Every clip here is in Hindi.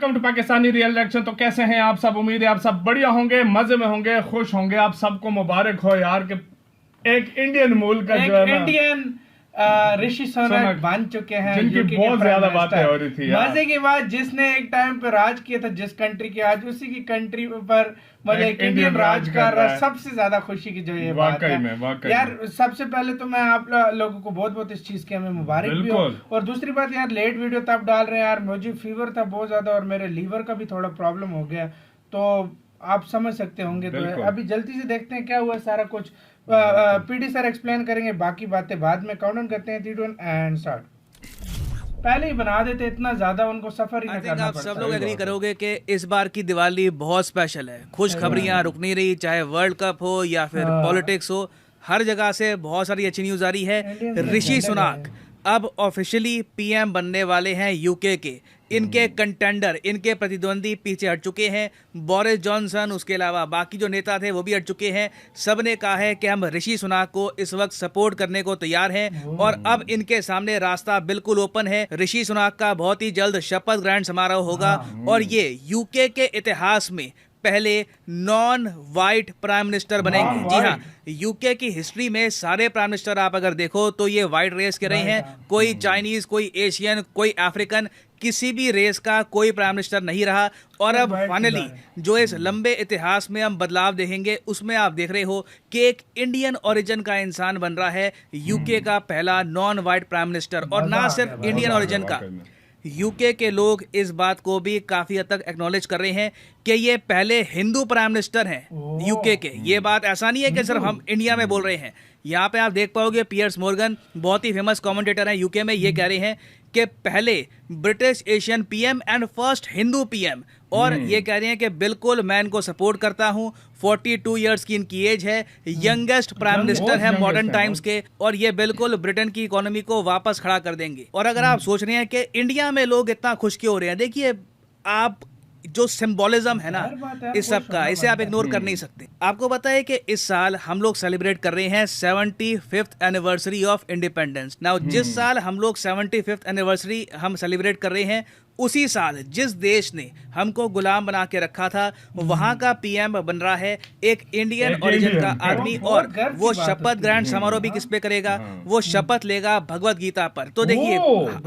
Welcome to Pakistani real reaction. तो कैसे हैं आप सब? उम्मीद है आप सब बढ़िया होंगे, मजे में होंगे, खुश होंगे। आप सबको मुबारक हो यार कि एक इंडियन मूल का जो है ना इंडियन ऋषि सुनक बन चुके हैं, जिनकी यूके बहुत के ज्यादा प्राइम बातें हो मिनिस्टर। रही थी यार। मजे की बात, जिसने एक टाइम पे राज किया था जिस कंट्री के, आज उसी की कंट्री पर मतलब एक इंडियन राज कर रहा है। सबसे ज्यादा खुशी की जो ये बात है यार। सबसे पहले तो मैं आप लोगों को बहुत बहुत इस चीज की हमें मुबारक भी हो। और दूसरी बात यार, लेट वीडियो तब डाल रहे हैं यार, मुझे फीवर था बहुत ज्यादा और मेरे लीवर का भी थोड़ा प्रॉब्लम हो गया, तो आप समझ सकते होंगे। तो अभी जल्दी से देखते हैं क्या हुआ सारा कुछ। पीडी सर एक्सप्लेन करेंगे, बाकी बातें बाद में। काउंट डाउन करते हैं 3 2 1 एंड स्टार्ट। पहले ही बना देते, इतना ज्यादा उनको सफर ही नहीं करना पड़ता। आप सब लोग एग्री करोगे कि इस बार की दिवाली बहुत स्पेशल है। खुशखबरियां रुक नहीं रही, चाहे वर्ल्ड कप हो या फिर पॉलिटिक्स हो, हर जगह से बहुत सारी अच्छी न्यूज आ रही है। ऋषि सुनाक अब ऑफिशियली पीएम बनने वाले हैं यूके के। इनके कंटेंडर, इनके प्रतिद्वंदी पीछे हट चुके हैं। बोरिस जॉनसन, उसके अलावा बाकी जो नेता थे वो भी हट चुके हैं। सब ने कहा है कि हम ऋषि सुनाक को इस वक्त सपोर्ट करने को तैयार हैं और अब इनके सामने रास्ता बिल्कुल ओपन है। ऋषि सुनाक का बहुत ही जल्द शपथ ग्रहण समारोह होगा और ये यूके के इतिहास में पहले नॉन वाइट प्राइम मिनिस्टर बनेंगे। जी हाँ, यूके की हिस्ट्री में सारे प्राइम मिनिस्टर आप अगर देखो तो ये वाइट रेस के रहे हैं। कोई चाइनीज, कोई एशियन, कोई अफ्रीकन, किसी भी रेस का कोई प्राइम मिनिस्टर नहीं रहा। और अब फाइनली जो इस लंबे इतिहास में हम बदलाव देखेंगे, उसमें आप देख रहे हो कि एक इंडियन ओरिजिन का इंसान बन रहा है यूके का पहला नॉन वाइट प्राइम मिनिस्टर। और ना सिर्फ इंडियन ओरिजिन का, यूके के लोग इस बात को भी काफी हद तक एक्नॉलेज कर रहे हैं कि ये पहले हिंदू प्राइम मिनिस्टर हैं यूके के। ये बात ऐसा नहीं है कि सिर्फ हम इंडिया में बोल रहे हैं। यहाँ पे आप देख पाओगे पियर्स मॉर्गन, बहुत ही फेमस कमेंटेटर हैं यूके में, ये कह रहे हैं कि पहले British Asian PM and first Hindu PM. और ये कह रहे हैं कि बिल्कुल मैं इनको सपोर्ट करता हूं। 42 इयर्स की इनकी एज है, यंगेस्ट प्राइम मिनिस्टर है मॉडर्न टाइम्स के, और ये बिल्कुल ब्रिटेन की इकोनॉमी को वापस खड़ा कर देंगे। और अगर आप सोच रहे हैं कि इंडिया में लोग इतना खुश क्यों हो रहे हैं, देखिए आप जो सिंबोलिज्म है ना इस सब का, इसे आप इग्नोर कर नहीं सकते। आपको पता है कि इस साल हम लोग सेलिब्रेट कर रहे हैं 75th anniversary of independence. Now जिस साल हम लोग 75th एनिवर्सरी हम सेलिब्रेट कर रहे हैं, उसी साल जिस देश ने हमको गुलाम बना के रखा था, वहां का पीएम बन रहा है एक इंडियन ओरिजिन का आदमी। और वो शपथ ग्रहण समारोह भी किस पे करेगा? वो शपथ लेगा भगवत गीता पर। तो देखिए,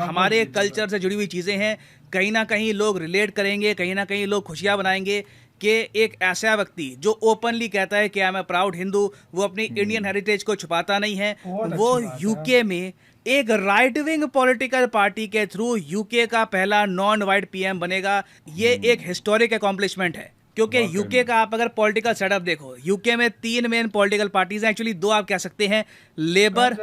हमारे कल्चर से जुड़ी हुई चीजें हैं, कहीं ना कहीं लोग रिलेट करेंगे, कहीं ना कहीं लोग खुशियां बनाएंगे कि एक ऐसा व्यक्ति जो ओपनली कहता है कि I am a proud Hindu, वो अपनी इंडियन हेरिटेज को छुपाता नहीं है, वो यूके में एक राइट विंग पॉलिटिकल पार्टी के थ्रू यूके का पहला नॉन वाइट पीएम बनेगा। ये एक हिस्टोरिक अकॉम्प्लिशमेंट है, क्योंकि यूके का आप अगर पॉलिटिकल सेटअप देखो, यूके में 3 मेन पॉलिटिकल पार्टीज हैं, एक्चुअली 2 आप कह सकते हैं, लेबर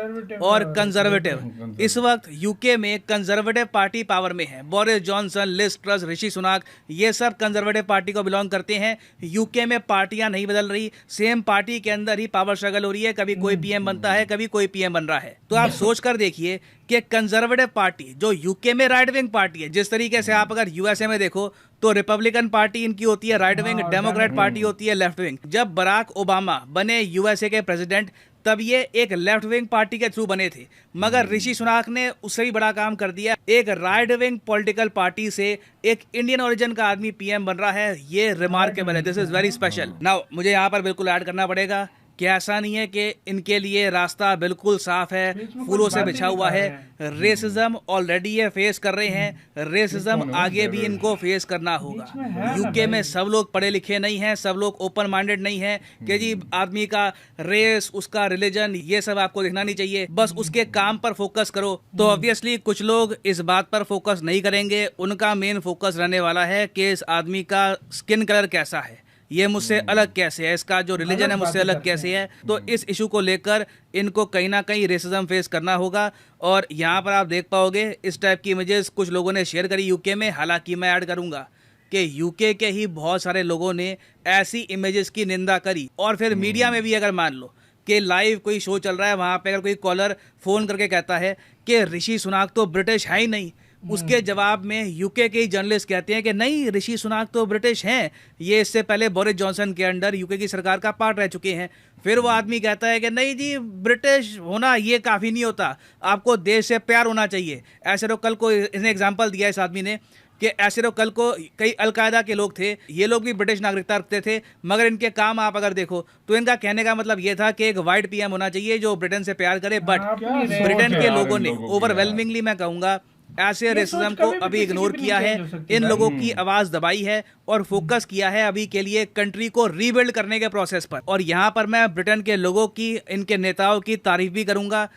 और कंजर्वेटिव। इस वक्त यूके में कंजर्वेटिव पार्टी पावर में है। बोरिस जॉनसन, लिज ट्रस, ऋषि सुनाक, ये सब कंजर्वेटिव पार्टी को बिलोंग करते हैं। यूके में पार्टियां नहीं बदल रही, सेम पार्टी के अंदर ही पावर स्ट्रगल हो रही है। कभी कोई पीएम बनता है, कभी कोई पीएम बन रहा है। तो आप सोच कर देखिए कि कंजर्वेटिव पार्टी जो यूके में राइट विंग पार्टी है, जिस तरीके से आप अगर यूएसए में देखो तो रिपब्लिकन पार्टी इनकी होती है राइट विंग, डेमोक्रेट पार्टी होती है लेफ्ट विंग। जब बराक ओबामा बने यूएसए के प्रेसिडेंट, तब ये एक लेफ्ट विंग पार्टी के थ्रू बने थे, मगर ऋषि सुनाक ने उससे भी बड़ा काम कर दिया। एक राइट विंग पॉलिटिकल पार्टी से एक इंडियन ओरिजिन का आदमी पीएम बन रहा है, ये रिमार्केबल है। This is very special. Now मुझे यहाँ पर बिल्कुल ऐड करना पड़ेगा कि ऐसा नहीं है कि इनके लिए रास्ता बिल्कुल साफ है, फूलों से बिछा हुआ है। रेसिज्म ऑलरेडी ये फेस कर रहे हैं, रेसिज्म आगे भी इनको फेस करना होगा। यूके में सब लोग पढ़े लिखे नहीं हैं, सब लोग ओपन माइंडेड नहीं हैं कि जी आदमी का रेस, उसका रिलीजन, ये सब आपको देखना नहीं चाहिए, बस उसके काम पर फोकस करो। तो ऑब्वियसली कुछ लोग इस बात पर फोकस नहीं करेंगे, उनका मेन फोकस रहने वाला है कि इस आदमी का स्किन कलर कैसा है, ये मुझसे अलग कैसे है, इसका जो रिलीजन है मुझसे अलग कैसे है। तो इस इशू को लेकर इनको कहीं ना कहीं रेसिज्म फेस करना होगा। और यहाँ पर आप देख पाओगे इस टाइप की इमेजेस कुछ लोगों ने शेयर करी यूके में। हालांकि मैं ऐड करूंगा कि यूके के ही बहुत सारे लोगों ने ऐसी इमेजेस की निंदा करी। और फिर मीडिया में भी अगर मान लो कि लाइव कोई शो चल रहा है, वहाँ पे अगर कोई कॉलर फ़ोन करके कहता है कि ऋषि सुनाक तो ब्रिटिश है ही नहीं, उसके जवाब में यूके के जर्नलिस्ट कहते हैं कि नहीं, ऋषि सुनाक तो ब्रिटिश हैं, ये इससे पहले बोरिस जॉनसन के अंडर यूके की सरकार का पार्ट रह चुके हैं। फिर वो आदमी कहता है कि नहीं जी, ब्रिटिश होना ये काफ़ी नहीं होता, आपको देश से प्यार होना चाहिए। ऐसे तो कल को इसने एग्जांपल दिया इस आदमी ने कि ऐसे लोग कल को कई अलकायदा के लोग थे, ये लोग भी ब्रिटिश नागरिकता रखते थे, मगर इनके काम आप अगर देखो तो इनका कहने का मतलब ये था कि एक वाइट पीएम होना चाहिए जो ब्रिटेन से प्यार करे। बट ब्रिटेन के लोगों ने ओवरवेलमिंगली मैं कहूंगा ऐसे रेसिज्म को अभी इग्नोर किया है, इन लोगों की आवाज दबाई है और फोकस किया है अभी के लिए कंट्री को रीबिल्ड करने के प्रोसेस पर। और यहाँ पर मैं ब्रिटेन के लोगों की, इनके नेताओं की तारीफ भी करूंगा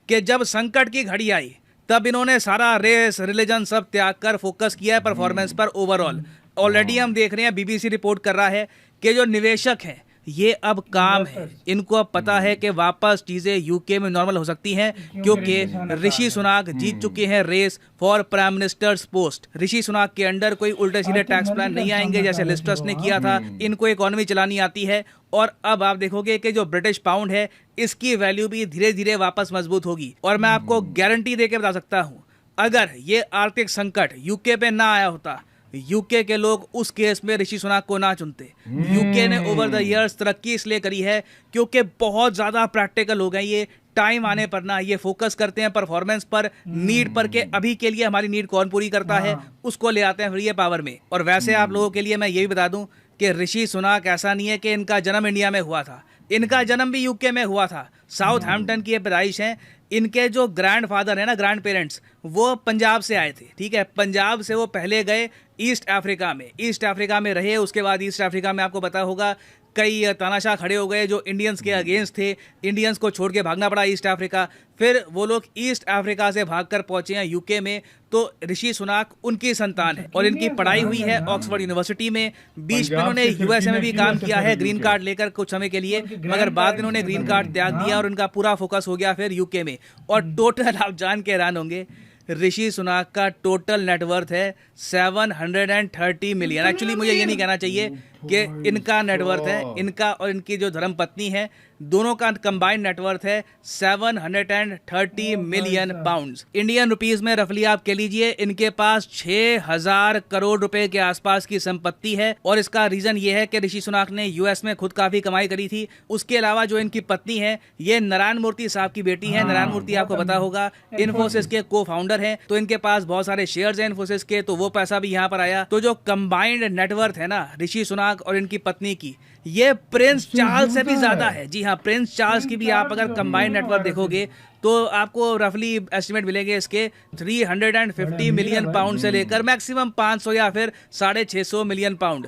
कि जब संकट की घड़ी आई तब इन्होंने सारा रेस रिलीजन सब त्याग कर फोकस किया है परफॉर्मेंस पर ओवरऑल। ऑलरेडी हम देख रहे हैं, BBC रिपोर्ट कर रहा है कि जो निवेशक हैं ये अब काम है, इनको अब पता है कि वापस चीजें यूके में नॉर्मल हो सकती हैं, क्योंकि ऋषि सुनाक जीत चुके हैं race for prime minister's post. Rishi Sunak के अंडर कोई उल्टे सीधे टैक्स प्लान नहीं आएंगे जैसे लिज ट्रस ने किया था, इनको इकोनॉमी चलानी आती है। और अब आप देखोगे कि जो ब्रिटिश पाउंड है इसकी वैल्यू भी धीरे धीरे वापस मजबूत होगी। और मैं आपको गारंटी देके बता सकता हूं, अगर ये आर्थिक संकट यूके पे ना आया होता, यूके के लोग उस केस में ऋषि सुनाक को ना चुनते। यूके ने ओवर द इयर्स तरक्की इसलिए करी है क्योंकि बहुत ज्यादा प्रैक्टिकल हो गए, ये टाइम आने पर ना ये फोकस करते हैं परफॉर्मेंस पर, नीड पर, के अभी के लिए हमारी नीड कौन पूरी करता है उसको ले आते हैं फिर ये पावर में। और वैसे आप लोगों के लिए मैं ये भी बता दूं कि ऋषि सुनाक ऐसा नहीं है कि इनका जन्म इंडिया में हुआ था, इनका जन्म भी यूके में हुआ था। साउथ हैम्पटन की ये पैदाइश है। इनके जो ग्रैंड फादर है ना, ग्रैंड पेरेंट्स, वो पंजाब से आए थे, ठीक है। पंजाब से वो पहले गए ईस्ट अफ्रीका में, ईस्ट अफ्रीका में रहे। उसके बाद ईस्ट अफ्रीका में आपको पता होगा कई तानाशाह खड़े हो गए जो इंडियंस के अगेंस्ट थे, इंडियंस को छोड़ के भागना पड़ा ईस्ट अफ्रीका। फिर वो लोग ईस्ट अफ्रीका से भागकर पहुंचे हैं यूके में। तो ऋषि सुनाक उनकी संतान है और इनकी पढ़ाई हुई है ऑक्सफोर्ड यूनिवर्सिटी में। बीच में इन्होंने यूएसए में भी काम किया है ग्रीन कार्ड लेकर कुछ समय के लिए, मगर बाद में इन्होंने ग्रीन कार्ड त्याग दिया और उनका पूरा फोकस हो गया फिर यूके में। और टोटल आप जान के हैरान होंगे, ऋषि सुनाक का टोटल नेटवर्थ है 730 मिलियन। एक्चुअली मुझे ये नहीं कहना चाहिए कि इनका नेटवर्थ है, इनका और इनकी जो धर्मपत्नी है दोनों का कंबाइंड नेटवर्थ है 730 मिलियन पाउंड्स। इंडियन रुपीस में रफली आप कह लीजिए इनके पास 6000 करोड़ रुपए के आसपास की संपत्ति है। और इसका रीजन ये है कि ऋषि सुनाक ने यूएस में खुद काफी कमाई करी थी। उसके अलावा जो इनकी पत्नी है ये नारायण मूर्ति साहब की बेटी है। नारायण मूर्ति आपको पता होगा इन्फोसिस के को फाउंडर है, तो इनके पास बहुत सारे शेयर्स हैं इन्फोसिस के, तो वो पैसा भी यहाँ पर आया। तो जो कंबाइंड नेटवर्थ है ना ऋषि सुनाक और इनकी पत्नी की, ये प्रिंस चार्ल्स से भी ज्यादा है। जी हाँ, प्रिंस चार्ल्स की भी आप अगर कंबाइंड नेटवर्थ देखोगे तो आपको रफली एस्टिमेट मिलेंगे इसके 350 मिलियन पाउंड से लेकर मैक्सिमम 500 या फिर 650 मिलियन पाउंड।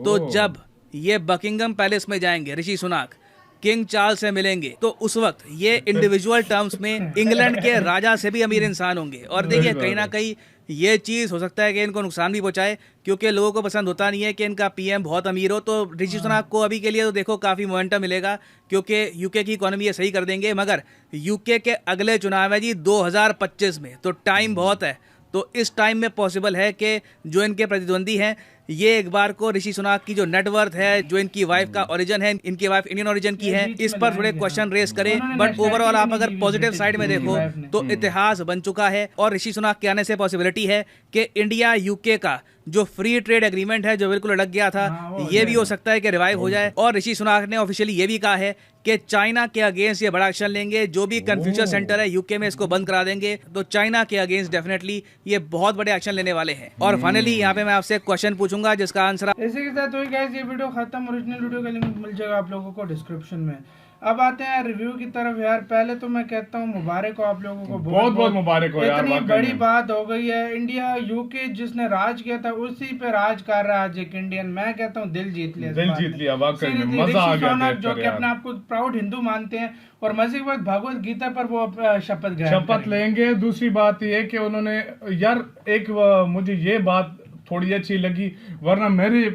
तो जब ये बकिंगम पैलेस में जाएंगे ऋषि सुनाक, किंग चार्ल्स से मिलेंगे, तो उस वक्त ये इंडिविजुअल टर्म्स में इंग्लैंड के राजा से भी अमीर इंसान होंगे। और देखिए कहीं ना कहीं ये चीज़ हो सकता है कि इनको नुकसान भी पहुंचाए, क्योंकि लोगों को पसंद होता नहीं है कि इनका पीएम बहुत अमीर हो। तो ऋषि सुनाक को अभी के लिए तो देखो काफ़ी मोमेंटम मिलेगा, क्योंकि यूके की इकोनॉमी ये सही कर देंगे। मगर यूके के अगले चुनाव है जी 2025 में, तो टाइम बहुत है। तो इस टाइम में पॉसिबल है कि जो इनके प्रतिद्वंदी हैं ये एक बार को ऋषि सुनाक की जो नेटवर्थ है, जो इनकी वाइफ का ओरिजिन है, इनकी वाइफ इंडियन ओरिजिन की है, इस पर थोड़े क्वेश्चन रेस करें। बट ओवरऑल आप अगर पॉजिटिव साइड में देखो तो इतिहास बन चुका है और ऋषि सुनाक के आने से पॉसिबिलिटी है कि इंडिया यूके का जो फ्री ट्रेड एग्रीमेंट है जो बिल्कुल अटक गया था, ये भी हो सकता है कि रिवाइव हो जाए। और ऋषि सुनाक ने ऑफिशियली ये भी कहा है कि चाइना के अगेंस्ट ये बड़ा एक्शन लेंगे, जो भी कन्फ्यूशियस सेंटर है यूके में इसको बंद करा देंगे। तो चाइना के अगेंस्ट डेफिनेटली ये बहुत बड़े एक्शन लेने वाले हैं। और फाइनली यहाँ पे मैं आपसे क्वेश्चन पूछूंगा जिसका आंसर इसी के साथ वही गाइस ये वीडियो खत्म। ओरिजिनल वीडियो का लिंक मिल जाएगा आप लोगों को डिस्क्रिप्शन में। अब आते हैं रिव्यू की तरफ। यार पहले तो मैं कहता हूँ मुबारक हो आप लोगों को, बहुत बहुत मुबारक हो यार। इतनी बड़ी बात हो गई है, इंडिया यूके जिसने राज किया था उसी पे राज कर रहा है आज एक इंडियन। मैं कहता हूँ दिल जीत लिया, दिल जीत लिया वाकई में, मजा आ गया। जो कि अपने आप को प्राउड हिंदू मानते हैं और मजे के बाद भगवत गीता पर वो शपथ लेंगे। दूसरी बात ये कि उन्होंने यार एक मुझे ये बात थोड़ी अच्छी लगी, वरना मेरी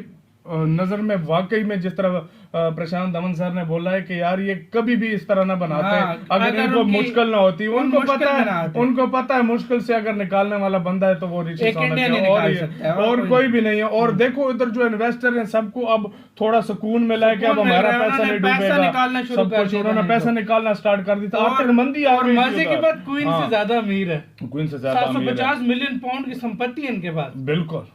नजर में वाकई में जिस तरह प्रशांत दमन सर ने बोला है कि यार ये कभी भी इस तरह ना बनाते। अगर इनको मुश्किल ना होती, उनको पता है मुश्किल से अगर निकालने वाला बंदा है तो वो ऋषि सुनाक है और कोई भी नहीं है। और देखो इधर जो इन्वेस्टर हैं सबको अब थोड़ा सुकून मिला है कि अब हमारा पैसा नहीं डूबेगा, सब कुछ उन्होंने पैसा निकालना स्टार्ट कर दिया। आर्थिक मंदी आ गई। मजे की बात क्वीन से ज्यादा अमीर है, क्वीन से ज्यादा 750 मिलियन पाउंड की संपत्ति है इनके पास। बिल्कुल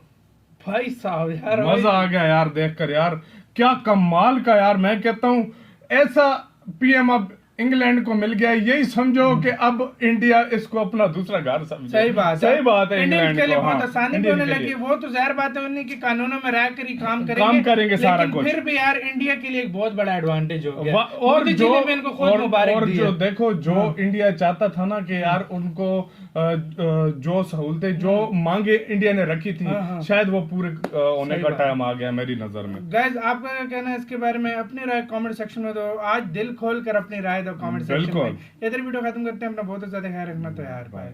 भाई साहब यार मजा आ गया यार देखकर, यार क्या कमाल का। यार मैं कहता हूँ ऐसा पीएम अब इंग्लैंड को मिल गया, यही समझो कि अब इंडिया इसको अपना दूसरा घर समझे। सही बात है इंग्लैंड के लिए को, बहुत हाँ, आसानी होने लगी। वो तो जाहिर बात है उन्हीं के कानूनों में रह कर ही काम करेंगे सारा कुछ। फिर भी यार इंडिया के लिए एक बहुत बड़ा एडवांटेज हो गया। और जो और जो देखो जो इंडिया चाहता था ना कि यार उनको जो सहूलतें जो मांगे इंडिया ने रखी थी, शायद वो पूरे होने का टाइम आ गया मेरी नजर में। गाइस आपका क्या कहना है इसके बारे में? अपनी राय कमेंट सेक्शन में दो। आज दिल खोल कर अपनी राय दो कमेंट सेक्शन में। इधर वीडियो खत्म करते हैं। अपना बहुत ज्यादा ख्याल रखना। तो यार बाय।